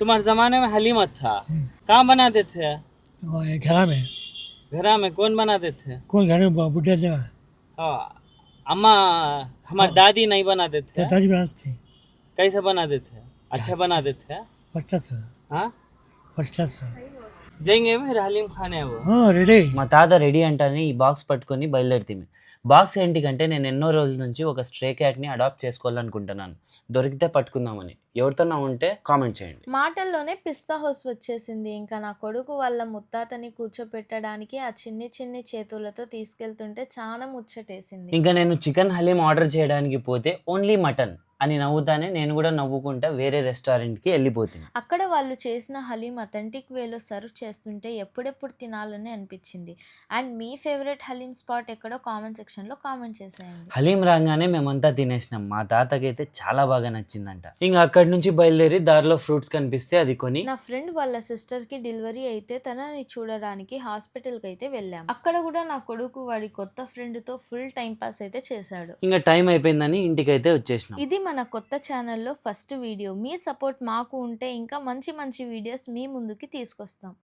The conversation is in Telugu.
तुम्हारे जमाने में हलीमत था, कहाँ बनाते थे? वो ये घर में घरा में कौन बनाते थे? कौन घर में बुढ़िया जगह हाँ, अम्मा हमारी हाँ, दादी नहीं बनाते तो थे। दादी बनाती थी कैसे बनाते थे? अच्छा बनाते थे? फर्स्ट क्लास हाँ, फर्स्ट क्लास जाएंगे फिर हलीम खाने वो. రెడీ మా తాత రెడీ అంటానే ఈ బాక్స్ పట్టుకొని బయలుదేరితే బాక్స్ ఏంటికంటే నేను ఎన్నో రోజుల నుంచి ఒక స్ట్రే క్యాట్ని అడాప్ట్ చేసుకోవాలనుకుంటున్నాను. దొరికితే పట్టుకుందామని. ఎవరితోనా ఉంటే కామెంట్ చేయండి. మాటల్లోనే పిస్తా హౌస్ వచ్చేసింది. ఇంకా నా కొడుకు వాళ్ళ ముత్తాతని కూర్చోపెట్టడానికి ఆ చిన్ని చిన్ని చేతులతో తీసుకెళ్తుంటే చాలా ముచ్చటేసింది. ఇంకా నేను చికెన్ హలీం ఆర్డర్ చేయడానికి పోతే ఓన్లీ మటన్ అని నవ్వుతానే నేను కూడా నవ్వుకుంటా వేరే రెస్టారెంట్కి వెళ్ళిపోతుంది. అక్కడ వాళ్ళు చేసిన హలీం అథెంటిక్ వేలో సర్వ్ చేస్తుంటే ఎప్పుడెప్పుడు తినాలని అనిపించింది. And me favourite haleem spot ఎక్కడో కామెంట్ సెక్షన్లో కామెంట్ చేసేయండి. హలీం రాగానే మేమంతా తినేసినాం. మా తాతకైతే చాలా బాగా నచ్చిందంట. ఇంకా అక్కడి నుంచి బయలుదేరి దారిలో ఫ్రూట్స్ కనిపిస్తే అది కొని నా ఫ్రెండ్ వాళ్ళ సిస్టర్కి డెలివరీ అయితే తనని చూడడానికి హాస్పిటల్కి అయితే వెళ్ళాం. అక్కడ కూడా నా కొడుకు వాడి కొత్త ఫ్రెండ్తో ఫుల్ టైం పాస్ అయితే చేశాడు. ఇంకా టైం అయిపోయిందని ఇంటికైతే వచ్చేసినాం. ఇది మన కొత్త ఛానల్లో ఫస్ట్ వీడియో. మీ సపోర్ట్ మాకు ఉంటే ఇంకా మంచి మంచి వీడియోస్ మీ ముందుకి తీసుకొస్తాం.